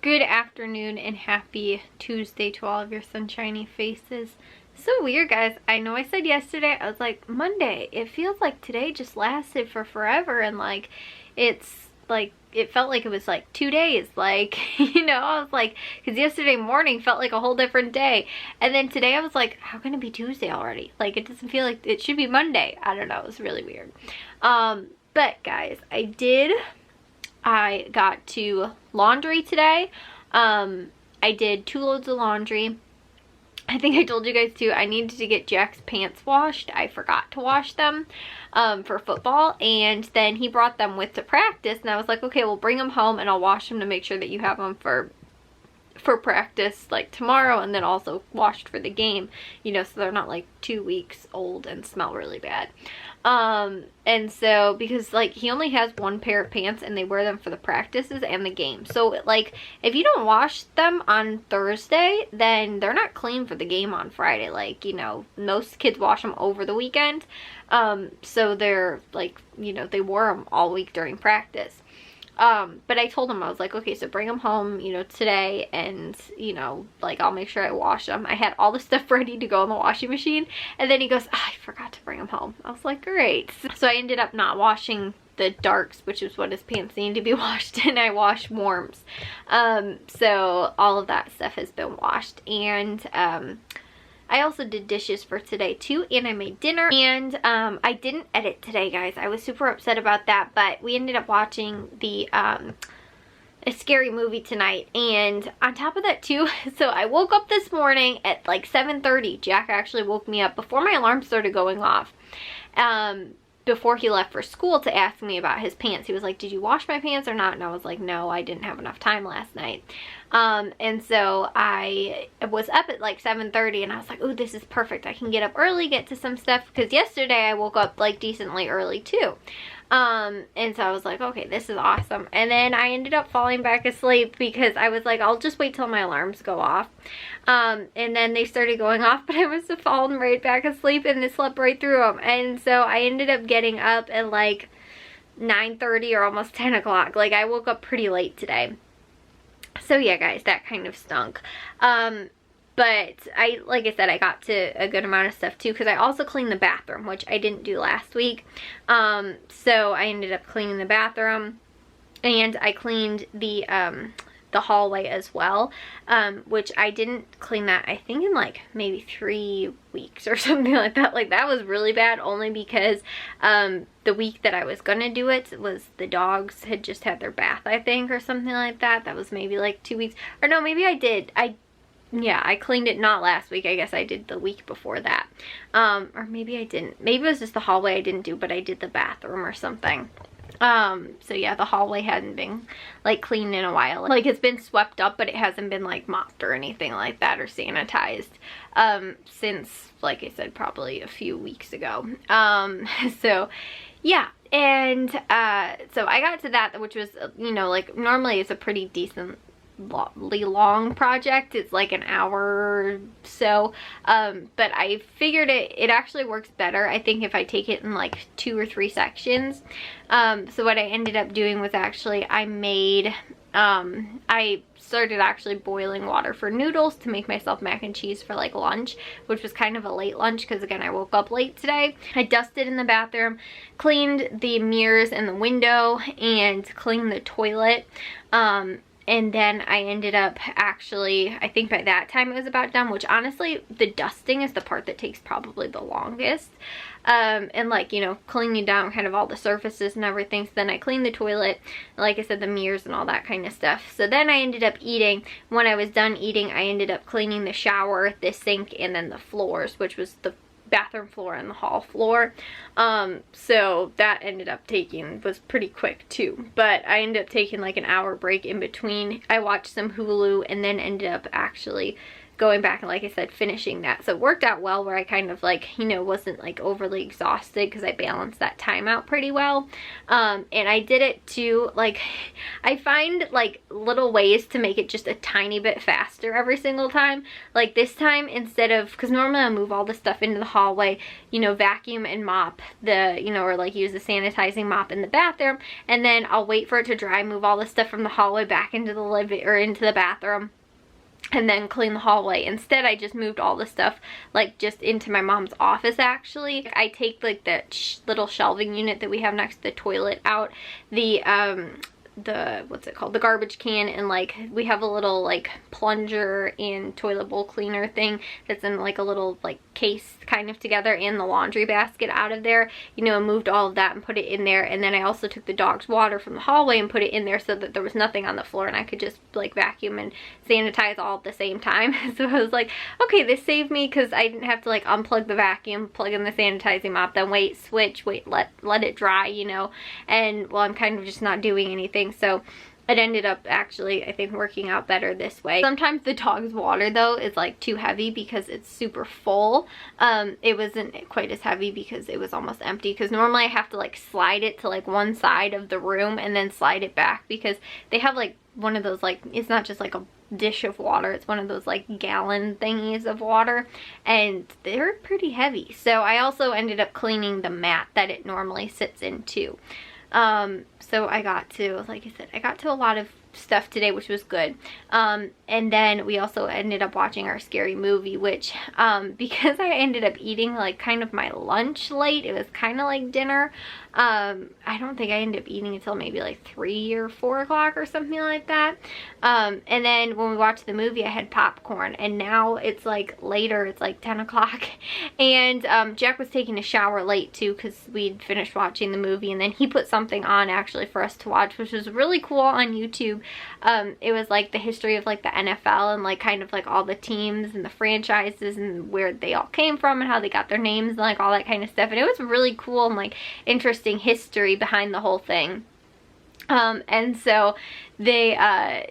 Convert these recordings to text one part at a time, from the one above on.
Good afternoon and happy Tuesday to all of your sunshiny faces. So weird, guys. I know I said yesterday, I was like, Monday. It feels like today just lasted for forever, and like, it's like, it felt like it was like 2 days. Like, you know, I was like, because yesterday morning felt like a whole different day. And then today I was like, how can it be Tuesday already? Like, it doesn't feel like it should be Monday. I don't know. It was really weird. But guys, I got to laundry today. I did 2 loads of laundry. I think I told you guys too, I needed to get Jack's pants washed. I forgot to wash them for football, and then he brought them with to practice, and I was like, okay, we'll bring them home and I'll wash them to make sure that you have them for practice like tomorrow, and then also washed for the game, you know, so they're not like 2 weeks old and smell really bad. And so, because like he only has 1 pair of pants and they wear them for the practices and the game, so like if you don't wash them on Thursday, then they're not clean for the game on Friday. Like, you know, most kids wash them over the weekend, so they're like, you know, they wore them all week during practice. But I told him, I was like, okay, so bring them home, you know, today, and, you know, like, I'll make sure I wash them. I had all the stuff ready to go in the washing machine, and then he goes, I forgot to bring them home. I was like, great. So I ended up not washing the darks, which is what his pants need to be washed, and I washed warms. So all of that stuff has been washed, and, I also did dishes for today too, and I made dinner, and I didn't edit today, guys. I was super upset about that, but we ended up watching a scary movie tonight, and on top of that too, so I woke up this morning at like 7:30. Jack actually woke me up before my alarm started going off, before he left for school, to ask me about his pants. He was like, did you wash my pants or not? And I was like, no, I didn't have enough time last night. And so I was up at like 7:30, and I was like, oh, this is perfect. I can get up early, get to some stuff, because yesterday I woke up like decently early too. And so I was like, okay, this is awesome. And then I ended up falling back asleep because I was like, I'll just wait till my alarms go off. And then they started going off, but I must have fallen right back asleep and then slept right through them. And so I ended up getting up at like 9:30 or almost 10 o'clock. Like, I woke up pretty late today. So yeah, guys, that kind of stunk. But like I said, I got to a good amount of stuff too, because I also cleaned the bathroom, which I didn't do last week. So I ended up cleaning the bathroom, and I cleaned the hallway as well, which I didn't clean that, I think, in like maybe 3 weeks or something like that. Like, that was really bad, only because the week that I was gonna do it was the dogs had just had their bath, I think, or something like that. That was maybe like 2 weeks, or no, maybe I did. Yeah, I cleaned it not last week. I guess I did the week before that. Or maybe I didn't. Maybe it was just the hallway I didn't do, but I did the bathroom or something. So yeah, the hallway hadn't been like cleaned in a while. Like, it's been swept up, but it hasn't been like mopped or anything like that, or sanitized, since, like I said, probably a few weeks ago. So yeah. And, so I got to that, which was, you know, like, normally it's a pretty decent long project. It's like an hour or so, but I figured it actually works better, I think, if I take it in like 2 or 3 sections. So what I ended up doing was actually I started actually boiling water for noodles to make myself mac and cheese for like lunch, which was kind of a late lunch because, again, I woke up late today. I dusted in the bathroom, cleaned the mirrors and the window, and cleaned the toilet. And then I ended up actually, I think by that time it was about done, which honestly, the dusting is the part that takes probably the longest. And like, you know, cleaning down kind of all the surfaces and everything. So then I cleaned the toilet, like I said, the mirrors and all that kind of stuff. So then I ended up eating. When I was done eating, I ended up cleaning the shower, the sink, and then the floors, which was the bathroom floor and the hall floor. So that ended up was pretty quick too, but I ended up taking like an hour break in between. I watched some Hulu, and then ended up actually going back and, like I said, finishing that. So it worked out well where I kind of like, you know, wasn't like overly exhausted because I balanced that time out pretty well. And I did it too, like, I find like little ways to make it just a tiny bit faster every single time. Like this time, instead of, because normally I'll move all the stuff into the hallway, you know, vacuum and mop the, you know, or like use the sanitizing mop in the bathroom, and then I'll wait for it to dry, move all the stuff from the hallway back into the living or into the bathroom, and then clean the hallway. Instead, I just moved all the stuff like just into my mom's office. Actually, I take like the little shelving unit that we have next to the toilet out, the what's it called, the garbage can, and like we have a little like plunger and toilet bowl cleaner thing that's in like a little like case kind of together, and the laundry basket out of there, you know, and moved all of that and put it in there. And then I also took the dog's water from the hallway and put it in there so that there was nothing on the floor and I could just like vacuum and sanitize all at the same time. So I was like, okay, this saved me because I didn't have to like unplug the vacuum, plug in the sanitizing mop, then wait, switch, wait, let it dry, you know. And well, I'm kind of just not doing anything, so it ended up actually, I think, working out better this way. Sometimes the dog's water though is like too heavy because it's super full. It wasn't quite as heavy because it was almost empty, because normally I have to like slide it to like one side of the room and then slide it back, because they have like one of those, like, it's not just like a dish of water, it's one of those like gallon thingies of water, and they're pretty heavy. So I also ended up cleaning the mat that it normally sits in too. So I got to, like I said, I got to a lot of stuff today, which was good. And then we also ended up watching our scary movie, which because I ended up eating like kind of my lunch late, it was kind of like dinner. I don't think I ended up eating until maybe like 3 or 4 o'clock or something like that. And then when we watched the movie, I had popcorn, and now it's like later, it's like 10 o'clock. And Jack was taking a shower late too, because we'd finished watching the movie, and then he put something on actually for us to watch, which was really cool on YouTube. It was like the history of like the NFL and like kind of like all the teams and the franchises and where they all came from and how they got their names and like all that kind of stuff. And it was really cool and like interesting history behind the whole thing. And so they,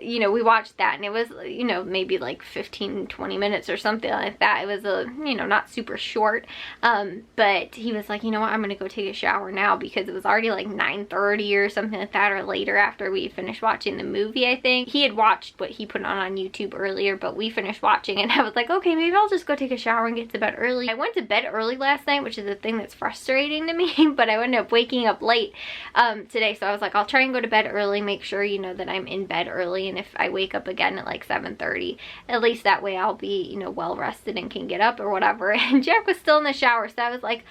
you know, we watched that, and it was, you know, maybe like 15-20 minutes or something like that. It was you know, not super short. But he was like, you know what, I'm gonna go take a shower now, because it was already like 9:30 or something like that, or later after we finished watching the movie, I think. He had watched what he put on YouTube earlier, but we finished watching, and I was like, okay, maybe I'll just go take a shower and get to bed early. I went to bed early last night, which is a thing that's frustrating to me, but I ended up waking up late today, so I was like, I'll try and go to bed early, make sure, you know, that I'm in bed early, and if I wake up again at like 7:30, at least that way I'll be, you know, well rested and can get up or whatever. And Jack was still in the shower, so I was like,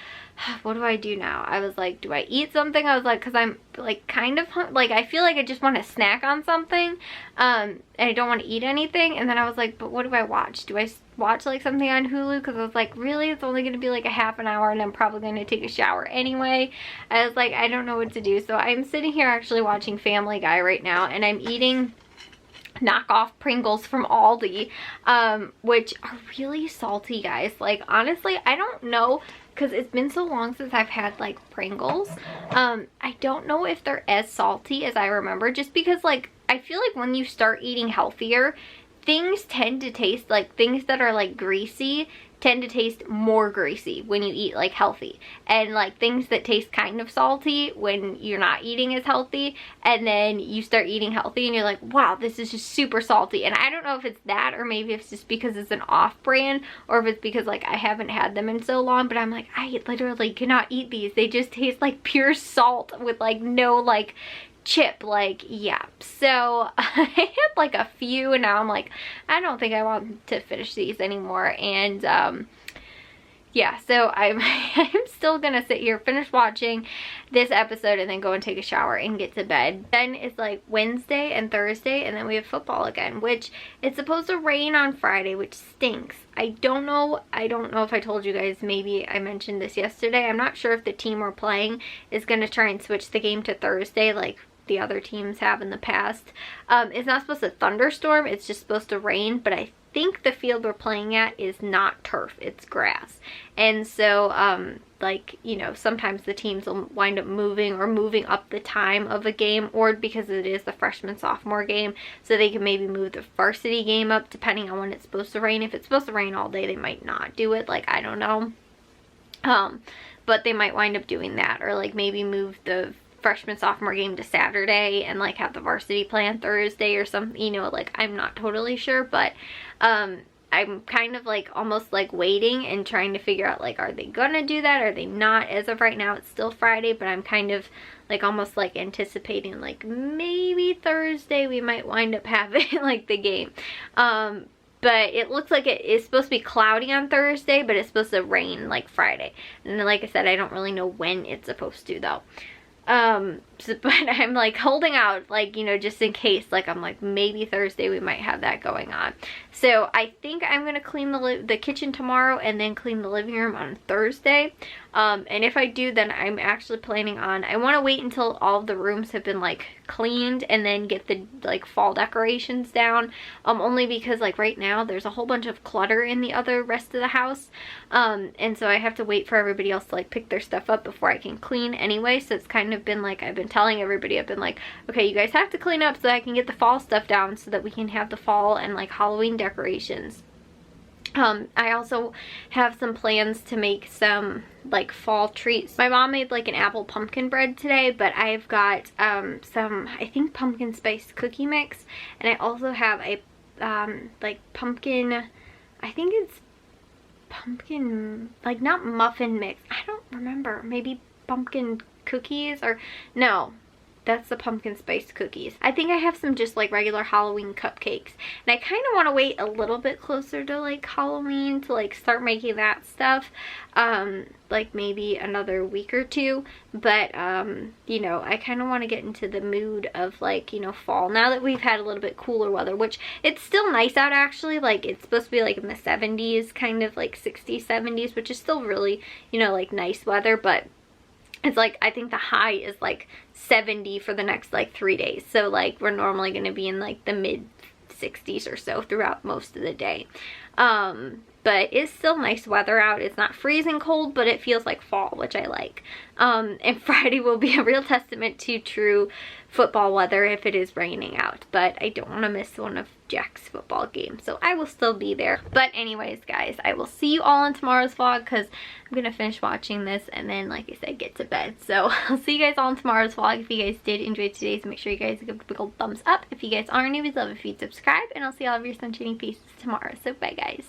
what do I do now? I was like, do I eat something? I was like, because I'm like kind of like, I feel like I just want to snack on something, and I don't want to eat anything. And then I was like, but what do I watch? Do I watch like something on Hulu? Because I was like, really, it's only going to be like a half an hour, and I'm probably going to take a shower anyway. I was like, I don't know what to do. So I'm sitting here actually watching Family Guy right now, and I'm eating knockoff Pringles from Aldi, which are really salty, guys. Like, honestly, I don't know, because it's been so long since I've had like Pringles. I don't know if they're as salty as I remember, just because like I feel like when you start eating healthier, things tend to taste like, things that are like greasy tend to taste more greasy when you eat like healthy, and like things that taste kind of salty when you're not eating as healthy, and then you start eating healthy and you're like, wow, this is just super salty. And I don't know if it's that, or maybe it's just because it's an off-brand, or if it's because like I haven't had them in so long, but I'm like, I literally cannot eat these. They just taste like pure salt with like no like chip, like, yeah. So I had like a few, and now I'm like, I don't think I want to finish these anymore. And yeah, so I'm still gonna sit here, finish watching this episode, and then go and take a shower and get to bed. Then it's like Wednesday and Thursday, and then we have football again, which it's supposed to rain on Friday, which stinks. I don't know if I told you guys, maybe I mentioned this yesterday. I'm not sure if the team we're playing is gonna try and switch the game to Thursday like the other teams have in the past. It's not supposed to thunderstorm, it's just supposed to rain, but I think the field we're playing at is not turf, it's grass. And so like, you know, sometimes the teams will wind up moving up the time of a game, or because it is the freshman sophomore game, so they can maybe move the varsity game up depending on when it's supposed to rain. If it's supposed to rain all day, they might not do it, like, I don't know. But they might wind up doing that, or like maybe move the freshman sophomore game to Saturday and like have the varsity play on Thursday or something, you know, like, I'm not totally sure. But I'm kind of like almost like waiting and trying to figure out, like, are they gonna do that, are they not? As of right now, it's still Friday, but I'm kind of like almost like anticipating like maybe Thursday we might wind up having like the game. But it looks like it is supposed to be cloudy on Thursday, but it's supposed to rain like Friday. And then, like I said, I don't really know when it's supposed to, though. But I'm like holding out, like, you know, just in case, like, I'm like, maybe Thursday we might have that going on. So I think I'm gonna clean the kitchen tomorrow and then clean the living room on Thursday. And if I do, then I'm actually planning on, I want to wait until all of the rooms have been like cleaned and then get the like fall decorations down. Only because like right now there's a whole bunch of clutter in the other rest of the house. And so I have to wait for everybody else to like pick their stuff up before I can clean anyway. So it's kind of been like, I've been telling everybody, I've been like, okay, you guys have to clean up so I can get the fall stuff down so that we can have the fall and like Halloween decorations. I also have some plans to make some like fall treats. My mom made like an apple pumpkin bread today, but I've got some, I think, pumpkin spice cookie mix, and I also have a like pumpkin, I think it's pumpkin, like, not muffin mix, I don't remember, maybe pumpkin cookies, or no, that's the pumpkin spice cookies. I think I have some just like regular Halloween cupcakes, and I kind of want to wait a little bit closer to like Halloween to like start making that stuff, like maybe another week or two. But you know, I kind of want to get into the mood of like, you know, fall now that we've had a little bit cooler weather, which it's still nice out actually. Like, it's supposed to be like in the 70s, kind of like 60s, 70s, which is still really, you know, like nice weather. But it's like, I think the high is like 70 for the next like 3 days. So like, we're normally going to be in like the mid 60s or so throughout most of the day. But it's still nice weather out. It's not freezing cold, but it feels like fall, which I like. And Friday will be a real testament to true football weather if it is raining out. But I don't want to miss one of Jack's football games, so I will still be there. But anyways, guys, I will see you all in tomorrow's vlog, because I'm going to finish watching this and then, like I said, get to bed. So I'll see you guys all in tomorrow's vlog. If you guys did enjoy today's, make sure you guys give it a big old thumbs up. If you guys are new, we'd love if you'd subscribe, and I'll see all of your sunshiny faces tomorrow. So bye, guys.